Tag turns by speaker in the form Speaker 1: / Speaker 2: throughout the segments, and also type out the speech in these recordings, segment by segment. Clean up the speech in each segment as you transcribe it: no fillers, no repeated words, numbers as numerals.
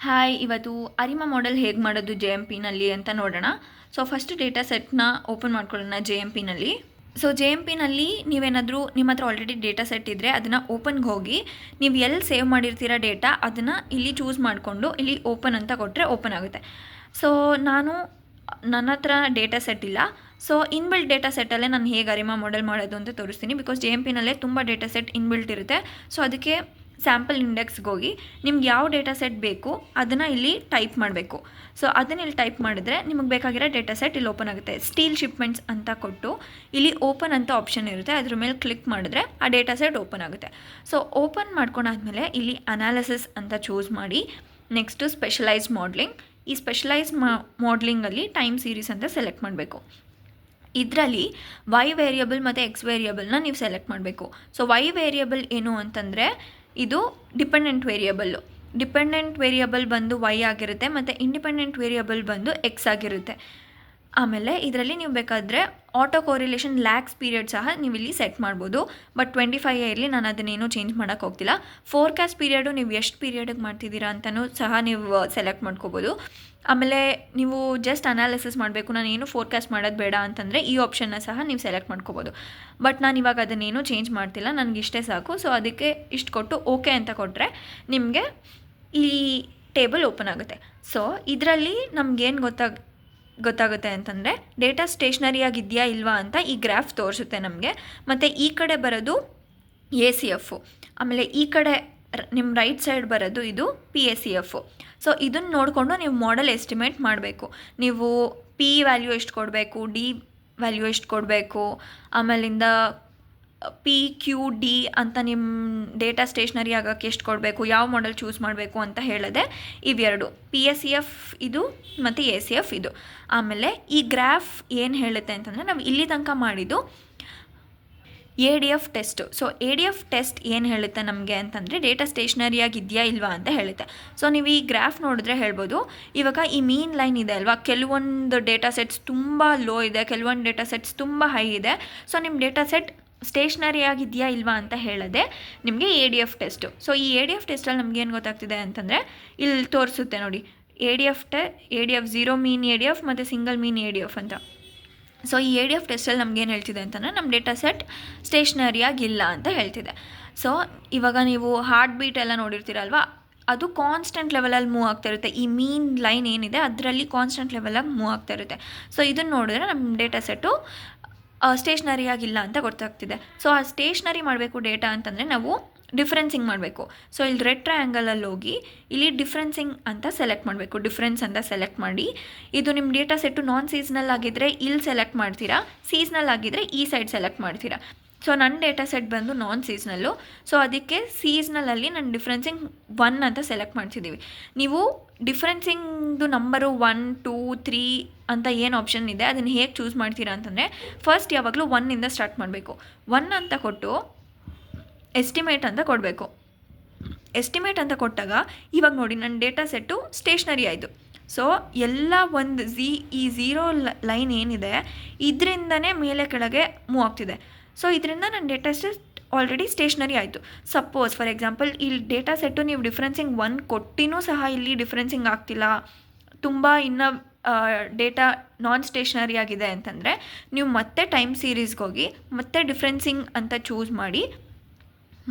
Speaker 1: Hi, ಇವತ್ತು ಅರಿಮಾ model ಹೇಗೆ ಮಾಡೋದು ಜೆ ಎಮ್ ಪಿನಲ್ಲಿ ಅಂತ ನೋಡೋಣ. ಸೊ ಫಸ್ಟ್ ಡೇಟಾ ಸೆಟ್ನ ಓಪನ್ ಮಾಡ್ಕೊಳ್ಳೋಣ ಜೆ ಎಮ್ ಪಿನಲ್ಲಿ. ಸೊ ಜೆ ಎಮ್ ಪಿನಲ್ಲಿ ನೀವೇನಾದರೂ ನಿಮ್ಮ ಹತ್ರ ಆಲ್ರೆಡಿ ಡೇಟಾ ಸೆಟ್ ಇದ್ದರೆ ಅದನ್ನು ಓಪನ್ಗೆ ಹೋಗಿ ನೀವು ಎಲ್ಲಿ ಸೇವ್ ಮಾಡಿರ್ತೀರ ಡೇಟಾ ಅದನ್ನು ಇಲ್ಲಿ ಚೂಸ್ ಮಾಡಿಕೊಂಡು ಇಲ್ಲಿ ಓಪನ್ ಅಂತ ಕೊಟ್ಟರೆ ಓಪನ್ ಆಗುತ್ತೆ. ಸೊ ನನ್ನ ಹತ್ರ ಡೇಟಾ ಸೆಟ್ ಇಲ್ಲ. ಸೊ ಇನ್ಬಿಲ್ಟ್ ಡೇಟಾ ಸೆಟ್ಟಲ್ಲೇ ನಾನು ಹೇಗೆ ಅರಿಮಾ ಮಾಡೆಲ್ ಮಾಡೋದು ಅಂತ ತೋರಿಸ್ತೀನಿ. ಬಿಕಾಸ್ ಜೆ ಎಮ್ ಪಿನಲ್ಲೇ ತುಂಬ ಡೇಟಾ ಸೆಟ್ ಇನ್ಬಿಲ್ಟ್ ಇರುತ್ತೆ. ಸೊ ಅದಕ್ಕೆ ಸ್ಯಾಂಪಲ್ ಇಂಡೆಕ್ಸ್ಗೆ ಹೋಗಿ ನಿಮ್ಗೆ ಯಾವ ಡೇಟಾ ಸೆಟ್ ಬೇಕು ಅದನ್ನು ಇಲ್ಲಿ ಟೈಪ್ ಮಾಡಬೇಕು. ಸೊ ಅದನ್ನು ಇಲ್ಲಿ ಟೈಪ್ ಮಾಡಿದ್ರೆ ನಿಮಗೆ ಬೇಕಾಗಿರೋ ಡೇಟಾ ಸೆಟ್ ಇಲ್ಲಿ ಓಪನ್ ಆಗುತ್ತೆ. ಸ್ಟೀಲ್ ಶಿಪ್ಮೆಂಟ್ಸ್ ಅಂತ ಕೊಟ್ಟು ಇಲ್ಲಿ ಓಪನ್ ಅಂತ ಆಪ್ಷನ್ ಇರುತ್ತೆ, ಅದ್ರ ಮೇಲೆ ಕ್ಲಿಕ್ ಮಾಡಿದ್ರೆ ಆ ಡೇಟಾ ಸೆಟ್ ಓಪನ್ ಆಗುತ್ತೆ. ಸೊ ಓಪನ್ ಮಾಡ್ಕೊಂಡಾದ್ಮೇಲೆ ಇಲ್ಲಿ ಅನಾಲಿಸಿಸ್ ಅಂತ ಚೂಸ್ ಮಾಡಿ, ನೆಕ್ಸ್ಟು ಸ್ಪೆಷಲೈಸ್ ಮಾಡಲಿಂಗ್. ಈ ಸ್ಪೆಷಲೈಸ್ ಮಾಡಲಿಂಗಲ್ಲಿ ಟೈಮ್ ಸೀರೀಸ್ ಅಂತ ಸೆಲೆಕ್ಟ್ ಮಾಡಬೇಕು. ಇದರಲ್ಲಿ ವೈ ವೇರಿಯಬಲ್ ಮತ್ತು ಎಕ್ಸ್ ವೇರಿಯಬಲ್ನ ನೀವು ಸೆಲೆಕ್ಟ್ ಮಾಡಬೇಕು. ಸೊ ವೈ ವೇರಿಯಬಲ್ ಏನು ಅಂತಂದರೆ ಇದು ಡಿಪೆಂಡೆಂಟ್ ವೇರಿಯಬಲ್ ಬಂದು ವೈ ಆಗಿರುತ್ತೆ ಮತ್ತು ಇಂಡಿಪೆಂಡೆಂಟ್ ವೇರಿಯಬಲ್ ಬಂದು ಎಕ್ಸ್ ಆಗಿರುತ್ತೆ. ಆಮೇಲೆ ಇದರಲ್ಲಿ ನೀವು ಬೇಕಾದರೆ ಆಟೋ ಕೋರಿಲೇಷನ್ ಲ್ಯಾಕ್ಸ್ ಪೀರಿಯಡ್ ಸಹ ನೀವು ಇಲ್ಲಿ ಸೆಟ್ ಮಾಡ್ಬೋದು. ಬಟ್ 25 ಇರಲಿ, ನಾನು ಅದನ್ನೇನು ಚೇಂಜ್ ಮಾಡೋಕ್ಕೆ ಹೋಗ್ತಿಲ್ಲ. ಫೋರ್ಕಾಸ್ಟ್ ಪೀರಿಯಡು ನೀವು ಎಷ್ಟು ಪೀರಿಯಡಿಗೆ ಮಾಡ್ತಿದ್ದೀರಾ ಅಂತಲೂ ಸಹ ನೀವು ಸೆಲೆಕ್ಟ್ ಮಾಡ್ಕೋಬೋದು. ಆಮೇಲೆ ನೀವು ಜಸ್ಟ್ ಅನಾಲಿಸಿಸ್ ಮಾಡಬೇಕು, ನಾನು ಏನು ಫೋರ್ಕಾಸ್ಟ್ ಮಾಡೋದು ಬೇಡ ಅಂತಂದರೆ ಈ ಆಪ್ಷನ್ನ ಸಹ ನೀವು ಸೆಲೆಕ್ಟ್ ಮಾಡ್ಕೋಬೋದು. ಬಟ್ ನಾನು ಇವಾಗ ಅದನ್ನೇನು ಚೇಂಜ್ ಮಾಡ್ತಿಲ್ಲ, ನನಗೆ ಇಷ್ಟೇ ಸಾಕು. ಸೊ ಅದಕ್ಕೆ ಇಷ್ಟು ಕೊಟ್ಟು ಓಕೆ ಅಂತ ಕೊಟ್ಟರೆ ನಿಮಗೆ ಈ ಟೇಬಲ್ ಓಪನ್ ಆಗುತ್ತೆ. ಸೊ ಇದರಲ್ಲಿ ನಮಗೇನು ಗೊತ್ತಾಗುತ್ತೆ ಅಂತಂದರೆ ಡೇಟಾ ಸ್ಟೇಷ್ನರಿಯಾಗಿದೆಯಾ ಇಲ್ವಾ ಅಂತ ಈ ಗ್ರಾಫ್ ತೋರಿಸುತ್ತೆ ನಮಗೆ. ಮತ್ತು ಈ ಕಡೆ ಬರೋದು ACF, ಆಮೇಲೆ ಈ ಕಡೆ ನಿಮ್ಮ ರೈಟ್ ಸೈಡ್ ಬರೋದು ಇದು PACF. ಸೊ ಇದನ್ನು ನೋಡಿಕೊಂಡು ನೀವು ಮಾಡೆಲ್ ಎಸ್ಟಿಮೇಟ್ ಮಾಡಬೇಕು. ನೀವು P ವ್ಯಾಲ್ಯೂ ಎಷ್ಟು ಕೊಡಬೇಕು, D ವ್ಯಾಲ್ಯೂ ಎಷ್ಟು ಕೊಡಬೇಕು, ಆಮೇಲಿಂದ PQD ಅಂತ ನಿಮ್ಮ ಡೇಟಾ ಸ್ಟೇಷ್ನರಿ ಆಗೋಕ್ಕೆ ಎಷ್ಟು ಕೊಡಬೇಕು, ಯಾವ ಮಾಡೆಲ್ ಚೂಸ್ ಮಾಡಬೇಕು ಅಂತ ಹೇಳಿದೆ. ಇವೆರಡು PACF ಇದು ಮತ್ತು ACF ಇದು. ಆಮೇಲೆ ಈ ಗ್ರಾಫ್ ಏನು ಹೇಳುತ್ತೆ ಅಂತಂದರೆ ನಾವು ಇಲ್ಲಿ ತನಕ ಮಾಡಿದ್ದು ADF test. So ADF test ಏನು ಹೇಳುತ್ತೆ ನಮಗೆ ಅಂತಂದರೆ ಡೇಟಾ ಸ್ಟೇಷ್ನರಿಯಾಗಿದೆಯಾ ಇಲ್ವಾ ಅಂತ ಹೇಳುತ್ತೆ. ಸೊ ನೀವು ಈ ಗ್ರಾಫ್ ನೋಡಿದ್ರೆ ಹೇಳ್ಬೋದು, ಇವಾಗ ಈ ಮೀನ್ ಲೈನ್ ಇದೆ ಅಲ್ವಾ, ಕೆಲವೊಂದು ಡೇಟಾ ಸೆಟ್ಸ್ ತುಂಬ ಲೋ ಇದೆ, ಕೆಲವೊಂದು ಡೇಟಾ ಸೆಟ್ಸ್ ತುಂಬ ಹೈ ಇದೆ. ಸೊ ನಿಮ್ಮ ಡೇಟಾ ಸೆಟ್ ಸ್ಟೇಷ್ನರಿ ಆಗಿದೆಯಾ ಇಲ್ವಾ ಅಂತ ಹೇಳದೆ ನಿಮಗೆ ADF ಟೆಸ್ಟು. ಸೊ ಈ ADF ಟೆಸ್ಟಲ್ಲಿ ನಮ್ಗೆ ಏನು ಗೊತ್ತಾಗ್ತಿದೆ ಅಂತಂದರೆ ಇಲ್ಲಿ ತೋರಿಸುತ್ತೆ ನೋಡಿ, ADF 0 ಮೀನ್ ADF ಮತ್ತು ಸಿಂಗಲ್ ಮೀನ್ ADF ಅಂತ. ಸೊ ಈ ADF ಟೆಸ್ಟಲ್ಲಿ ನಮ್ಗೇನು ಹೇಳ್ತಿದೆ ಅಂತಂದರೆ ನಮ್ಮ ಡೇಟಾ ಸೆಟ್ ಸ್ಟೇಷ್ನರಿಯಾಗಿಲ್ಲ ಅಂತ ಹೇಳ್ತಿದೆ. ಸೊ ಇವಾಗ ನೀವು ಹಾರ್ಟ್ ಬೀಟ್ ಎಲ್ಲ ನೋಡಿರ್ತೀರಲ್ವ, ಅದು ಕಾನ್ಸ್ಟೆಂಟ್ ಲೆವೆಲಲ್ಲಿ ಮೂವ್ ಆಗ್ತಾ ಇರುತ್ತೆ. ಈ ಮೀನ್ ಲೈನ್ ಏನಿದೆ ಅದರಲ್ಲಿ ಕಾನ್ಸ್ಟೆಂಟ್ ಲೆವೆಲಾಗಿ ಮೂವ್ ಆಗ್ತಾ ಇರುತ್ತೆ. ಸೊ ಇದನ್ನು ನೋಡಿದ್ರೆ ನಮ್ಮ ಡೇಟಾ ಸೆಟ್ಟು ಸ್ಟೇಷ್ನರಿಯಾಗಿಲ್ಲ ಅಂತ ಗೊತ್ತಾಗ್ತಿದೆ. ಸೊ ಆ ಸ್ಟೇಷ್ನರಿ ಮಾಡಬೇಕು ಡೇಟಾ ಅಂತಂದರೆ ನಾವು ಡಿಫ್ರೆನ್ಸಿಂಗ್ ಮಾಡಬೇಕು. ಸೊ ಇಲ್ಲಿ ರೆಡ್ ಟ್ರಯಾಂಗಲಲ್ಲಿ ಹೋಗಿ ಇಲ್ಲಿ ಡಿಫ್ರೆನ್ಸಿಂಗ್ ಅಂತ ಸೆಲೆಕ್ಟ್ ಮಾಡಬೇಕು. ಡಿಫ್ರೆನ್ಸ್ ಅಂತ ಸೆಲೆಕ್ಟ್ ಮಾಡಿ, ಇದು ನಿಮ್ಮ ಡೇಟಾ ಸೆಟ್ಟು ನಾನ್ ಸೀಸ್ನಲ್ ಆಗಿದ್ದರೆ ಇಲ್ಲಿ ಸೆಲೆಕ್ಟ್ ಮಾಡ್ತೀರಾ, ಸೀಸ್ನಲ್ ಆಗಿದ್ದರೆ ಈ ಸೈಡ್ ಸೆಲೆಕ್ಟ್ ಮಾಡ್ತೀರಾ. ಸೊ ನನ್ನ ಡೇಟಾ ಸೆಟ್ ಬಂದು ನಾನ್ ಸೀಸ್ನಲ್ಲು. ಸೊ ಅದಕ್ಕೆ ಸೀಸ್ನಲಲ್ಲಿ ನಾನು ಡಿಫ್ರೆನ್ಸಿಂಗ್ 1 ಅಂತ ಸೆಲೆಕ್ಟ್ ಮಾಡ್ತಿದ್ದೀವಿ. ನೀವು ಡಿಫ್ರೆನ್ಸಿಂಗ್ದು ನಂಬರು 1, 2, 3 ಅಂತ ಏನು ಆಪ್ಷನ್ ಇದೆ ಅದನ್ನು ಹೇಗೆ ಚೂಸ್ ಮಾಡ್ತೀರಾ ಅಂತಂದರೆ ಫಸ್ಟ್ ಯಾವಾಗಲೂ 1ಇಂದ ಸ್ಟಾರ್ಟ್ ಮಾಡಬೇಕು. 1 ಅಂತ ಕೊಟ್ಟು ಎಸ್ಟಿಮೇಟ್ ಅಂತ ಕೊಡಬೇಕು. ಎಸ್ಟಿಮೇಟ್ ಅಂತ ಕೊಟ್ಟಾಗ ಇವಾಗ ನೋಡಿ ನನ್ನ ಡೇಟಾ ಸೆಟ್ಟು ಸ್ಟೇಷ್ನರಿ ಆಯಿತು. ಸೊ ಎಲ್ಲ ಒಂದು ಈ 0 ಲೈನ್ ಏನಿದೆ ಇದರಿಂದನೇ ಮೇಲೆ ಕೆಳಗೆ ಮೂವ್ ಆಗ್ತಿದೆ. ಸೊ ಇದರಿಂದ ನನ್ನ ಡೇಟಾ ಸೆಟ್ ಆಲ್ರೆಡಿ ಸ್ಟೇಷ್ನರಿ ಆಯಿತು. ಸಪೋಸ್ ಫಾರ್ ಎಕ್ಸಾಂಪಲ್ ಇಲ್ಲಿ ಡೇಟಾ ಸೆಟ್ಟು ನೀವು ಡಿಫ್ರೆನ್ಸಿಂಗ್ 1 ಕೊಟ್ಟಿನೂ ಸಹ ಇಲ್ಲಿ ಡಿಫ್ರೆನ್ಸಿಂಗ್ ಆಗ್ತಿಲ್ಲ, ತುಂಬ ಇನ್ನೂ ಡೇಟಾ ನಾನ್ ಸ್ಟೇಷ್ನರಿ ಆಗಿದೆ ಅಂತಂದರೆ ನೀವು ಮತ್ತೆ ಟೈಮ್ ಸೀರೀಸ್ಗೆ ಹೋಗಿ ಮತ್ತೆ ಡಿಫ್ರೆನ್ಸಿಂಗ್ ಅಂತ ಚೂಸ್ ಮಾಡಿ,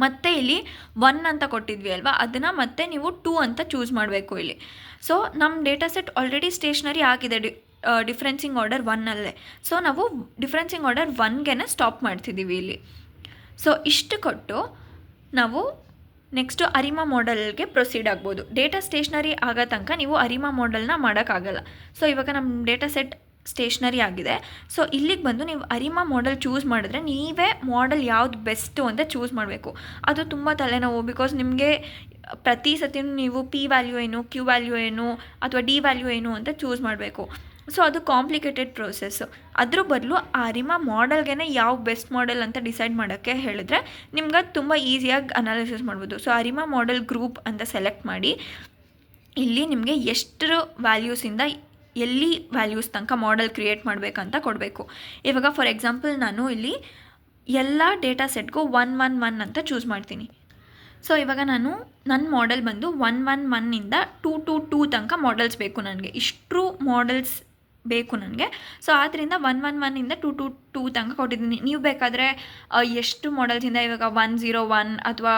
Speaker 1: ಮತ್ತೆ ಇಲ್ಲಿ 1 ಅಂತ ಕೊಟ್ಟಿದ್ವಿ ಅಲ್ವಾ, ಅದನ್ನು ಮತ್ತೆ ನೀವು 2 ಅಂತ ಚೂಸ್ ಮಾಡಬೇಕು ಇಲ್ಲಿ. ಸೊ ನಮ್ಮ ಡೇಟಾ ಸೆಟ್ ಆಲ್ರೆಡಿ ಸ್ಟೇಷ್ನರಿ ಆಗಿದೆ ಡಿಫ್ರೆನ್ಸಿಂಗ್ ಆರ್ಡರ್ 1ಅಲ್ಲೇ. ಸೊ ನಾವು ಡಿಫ್ರೆನ್ಸಿಂಗ್ ಆರ್ಡರ್ 1ಗೆ ಸ್ಟಾಪ್ ಮಾಡ್ತಿದ್ದೀವಿ ಇಲ್ಲಿ. ಸೊ ಇಷ್ಟು ಕೊಟ್ಟು ನಾವು ನೆಕ್ಸ್ಟು ಅರಿಮಾ ಮಾಡೆಲ್ಗೆ ಪ್ರೊಸೀಡ್ ಆಗ್ಬೋದು. ಡೇಟಾ ಸ್ಟೇಷ್ನರಿ ಆಗೋ ತನಕ ನೀವು ಅರಿಮಾ ಮಾಡೆಲ್ನ ಮಾಡೋಕ್ಕಾಗಲ್ಲ. ಸೊ ಇವಾಗ ನಮ್ಮ ಡೇಟಾ ಸೆಟ್ ಸ್ಟೇಷ್ನರಿ ಆಗಿದೆ. ಸೊ ಇಲ್ಲಿಗೆ ಬಂದು ನೀವು ಅರಿಮಾ ಮಾಡೆಲ್ ಚೂಸ್ ಮಾಡಿದ್ರೆ ನೀವೇ ಮಾಡೆಲ್ ಯಾವ್ದು ಬೆಸ್ಟು ಅಂತ ಚೂಸ್ ಮಾಡಬೇಕು. ಅದು ತುಂಬ ತಲೆನೋವು. ಬಿಕಾಸ್ ನಿಮಗೆ ಪ್ರತಿ ಸತಿನೂ ನೀವು P ವ್ಯಾಲ್ಯೂ ಏನು, Q ವ್ಯಾಲ್ಯೂ ಏನು ಅಥವಾ D ವ್ಯಾಲ್ಯೂ ಏನು ಅಂತ ಚೂಸ್ ಮಾಡಬೇಕು. ಸೊ ಅದು ಕಾಂಪ್ಲಿಕೇಟೆಡ್ ಪ್ರೋಸೆಸ್ಸು. ಅದ್ರ ಬದಲು ಆ ಅರಿಮಾ ಮಾಡೆಲ್ಗೆ ಯಾವ ಬೆಸ್ಟ್ ಮಾಡೆಲ್ ಅಂತ ಡಿಸೈಡ್ ಮಾಡೋಕ್ಕೆ ಹೇಳಿದ್ರೆ ನಿಮ್ಗೆ ಅದು ತುಂಬ ಈಸಿಯಾಗಿ ಅನಾಲಿಸಿಸ್ ಮಾಡ್ಬೋದು. ಸೊ ಅರಿಮಾ ಮಾಡೆಲ್ ಗ್ರೂಪ್ ಅಂತ ಸೆಲೆಕ್ಟ್ ಮಾಡಿ, ಇಲ್ಲಿ ನಿಮಗೆ ಎಷ್ಟು ವ್ಯಾಲ್ಯೂಸಿಂದ ಎಲ್ಲಿ ವ್ಯಾಲ್ಯೂಸ್ ತನಕ ಮಾಡೆಲ್ ಕ್ರಿಯೇಟ್ ಮಾಡಬೇಕಂತ ಕೊಡಬೇಕು. ಇವಾಗ ಫಾರ್ ಎಕ್ಸಾಂಪಲ್ ನಾನು ಇಲ್ಲಿ ಎಲ್ಲ ಡೇಟಾ ಸೆಟ್ಗೂ 1, 1, 1 ಅಂತ ಚೂಸ್ ಮಾಡ್ತೀನಿ. ಸೊ ಇವಾಗ ನನ್ನ ಮಾಡೆಲ್ ಬಂದು 111ಇಂದ 222 ತನಕ ಮಾಡೆಲ್ಸ್ ಬೇಕು ನನಗೆ. ಇಷ್ಟು ಮಾಡೆಲ್ಸ್ ಬೇಕು ನನಗೆ. ಸೊ ಆದ್ದರಿಂದ 111ಇಂದ 222 ತನಕ ಕೊಟ್ಟಿದ್ದೀನಿ. ನೀವು ಬೇಕಾದರೆ ಎಷ್ಟು ಮಾಡೆಲ್ಸಿಂದ ಇವಾಗ 101 ಅಥವಾ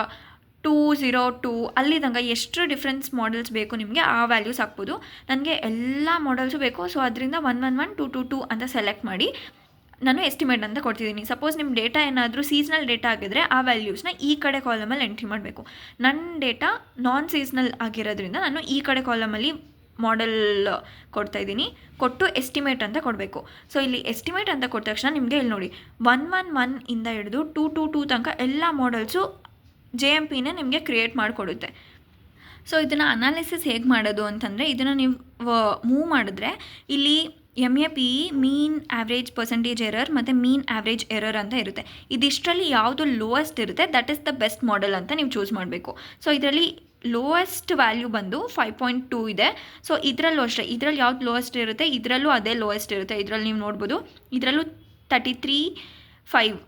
Speaker 1: 202 ಅಲ್ಲಿ ತನಕ ಎಷ್ಟು ಡಿಫ್ರೆನ್ಸ್ ಮಾಡೆಲ್ಸ್ ಬೇಕು ನಿಮಗೆ ಆ ವ್ಯಾಲ್ಯೂಸ್ ಹಾಕ್ಬೋದು. ನನಗೆ ಎಲ್ಲ ಮಾಡೆಲ್ಸು ಬೇಕು. ಸೊ ಅದರಿಂದ 111 222 ಅಂತ ಸೆಲೆಕ್ಟ್ ಮಾಡಿ ನಾನು ಎಸ್ಟಿಮೇಟ್ ಅಂತ ಕೊಡ್ತಿದ್ದೀನಿ. ಸಪೋಸ್ ನಿಮ್ಮ ಡೇಟಾ ಏನಾದರೂ ಸೀಸ್ನಲ್ ಡೇಟಾ ಆಗಿದ್ದರೆ ಆ ವ್ಯಾಲ್ಯೂಸ್ನ ಈ ಕಡೆ ಕಾಲಮಲ್ಲಿ ಎಂಟ್ರಿ ಮಾಡಬೇಕು. ನನ್ನ ಡೇಟಾ ನಾನ್ ಸೀಸ್ನಲ್ ಆಗಿರೋದ್ರಿಂದ ನಾನು ಈ ಕಡೆ ಕಾಲಮಲ್ಲಿ ಮಾಡೆಲ್ ಕೊಡ್ತಾಯಿದ್ದೀನಿ. ಕೊಟ್ಟು ಎಸ್ಟಿಮೇಟ್ ಅಂತ ಕೊಡಬೇಕು. ಸೊ ಇಲ್ಲಿ ಎಸ್ಟಿಮೇಟ್ ಅಂತ ಕೊಟ್ಟ ತಕ್ಷಣ ನಿಮಗೆ ಇಲ್ಲಿ ನೋಡಿ 111ಇಂದ ಹಿಡಿದು 222 ತನಕ ಎಲ್ಲ ಮಾಡೆಲ್ಸು JMPನೇ ನಿಮಗೆ ಕ್ರಿಯೇಟ್ ಮಾಡಿಕೊಡುತ್ತೆ. ಸೊ ಇದನ್ನು ಅನಾಲಿಸಿಸ್ ಹೇಗೆ ಮಾಡೋದು ಅಂತಂದರೆ, ಇದನ್ನು ನೀವು ಮೂವ್ ಮಾಡಿದ್ರೆ ಇಲ್ಲಿ MAPE ಮೀನ್ ಆವ್ರೇಜ್ ಪರ್ಸೆಂಟೇಜ್ ಎರರ್ ಮತ್ತು ಮೀನ್ ಆವ್ರೇಜ್ ಎರರ್ ಅಂತ ಇರುತ್ತೆ. ಇದಿಷ್ಟರಲ್ಲಿ ಯಾವುದು ಲೋಯೆಸ್ಟ್ ಇರುತ್ತೆ that is the best model ಅಂತ ನೀವು ಚೂಸ್ ಮಾಡಬೇಕು. ಸೊ ಇದರಲ್ಲಿ ಲೋಯೆಸ್ಟ್ ವ್ಯಾಲ್ಯೂ ಬಂದು 5.2 ಇದೆ. ಸೊ ಇದರಲ್ಲೂ ಅಷ್ಟೇ, ಇದರಲ್ಲಿ ಯಾವ್ದು ಲೋಯೆಸ್ಟ್ ಇರುತ್ತೆ ಇದರಲ್ಲೂ ಅದೇ ಲೋಯೆಸ್ಟ್ ಇರುತ್ತೆ. ಇದರಲ್ಲಿ ನೀವು ನೋಡ್ಬೋದು, ಇದರಲ್ಲೂ 33.5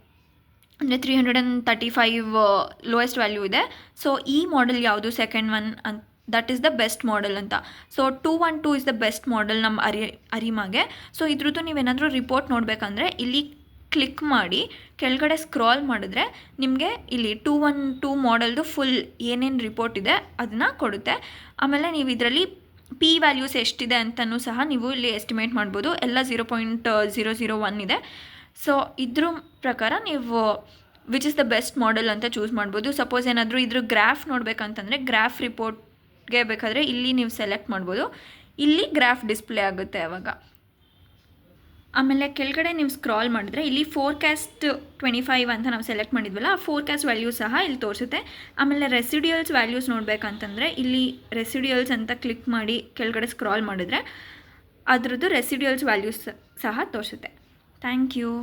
Speaker 1: ಅಂದರೆ 335 ಲೋಯೆಸ್ಟ್ ವ್ಯಾಲ್ಯೂ ಇದೆ. ಸೊ ಈ ಮಾಡೆಲ್ ಯಾವುದು ಸೆಕೆಂಡ್ ಒನ್ ಅಂತ that is the best model ಅಂತ. So 212 is the best model ನಮ್ಮ ಅರಿಮಾಗೆ. ಸೊ ಇದ್ರದ್ದು ನೀವೇನಾದರೂ ರಿಪೋರ್ಟ್ ನೋಡಬೇಕಂದ್ರೆ ಇಲ್ಲಿ ಕ್ಲಿಕ್ ಮಾಡಿ ಕೆಳಗಡೆ ಸ್ಕ್ರಾಲ್ ಮಾಡಿದ್ರೆ ನಿಮಗೆ ಇಲ್ಲಿ 212 ಮಾಡೆಲ್ದು ಫುಲ್ ಏನೇನು ರಿಪೋರ್ಟ್ ಇದೆ ಅದನ್ನು ಕೊಡುತ್ತೆ. ಆಮೇಲೆ ನೀವು ಇದರಲ್ಲಿ P ವ್ಯಾಲ್ಯೂಸ್ ಎಷ್ಟಿದೆ ಅಂತಲೂ ಸಹ ನೀವು ಇಲ್ಲಿ ಎಸ್ಟಿಮೇಟ್ ಮಾಡ್ಬೋದು. ಎಲ್ಲ 0.001 ಇದೆ. ಸೊ ಇದ್ರ ಪ್ರಕಾರ ನೀವು which is the best model ಅಂತ ಚೂಸ್ ಮಾಡ್ಬೋದು. ಸಪೋಸ್ ಏನಾದರೂ ಇದ್ರ ಗ್ರಾಫ್ ನೋಡಬೇಕಂತಂದರೆ ಗ್ರಾಫ್ ರಿಪೋರ್ಟ್ಗೆ ಬೇಕಾದರೆ ಇಲ್ಲಿ ನೀವು ಸೆಲೆಕ್ಟ್ ಮಾಡ್ಬೋದು. ಇಲ್ಲಿ ಗ್ರಾಫ್ ಡಿಸ್ಪ್ಲೇ ಆಗುತ್ತೆ ಆವಾಗ. ಆಮೇಲೆ ಕೆಳಗಡೆ ನೀವು ಸ್ಕ್ರಾಲ್ ಮಾಡಿದ್ರೆ ಇಲ್ಲಿ ಫೋರ್ಕಾಸ್ಟ್ 25 ಅಂತ ನಾವು ಸೆಲೆಕ್ಟ್ ಮಾಡಿದ್ವಲ್ಲ ಆ ಫೋರ್ಕಾಸ್ಟ್ ವ್ಯಾಲ್ಯೂ ಸಹ ಇಲ್ಲಿ ತೋರಿಸುತ್ತೆ. ಆಮೇಲೆ ರೆಸಿಡ್ಯೂಯಲ್ಸ್ ವ್ಯಾಲ್ಯೂಸ್ ನೋಡಬೇಕಂತಂದರೆ ಇಲ್ಲಿ ರೆಸಿಡ್ಯೂಯಲ್ಸ್ ಅಂತ ಕ್ಲಿಕ್ ಮಾಡಿ ಕೆಳಗಡೆ ಸ್ಕ್ರಾಲ್ ಮಾಡಿದ್ರೆ ಅದರದ್ದು ರೆಸಿಡ್ಯೂಯಲ್ಸ್ ವ್ಯಾಲ್ಯೂಸ್ ಸಹ ತೋರಿಸುತ್ತೆ. Thank you.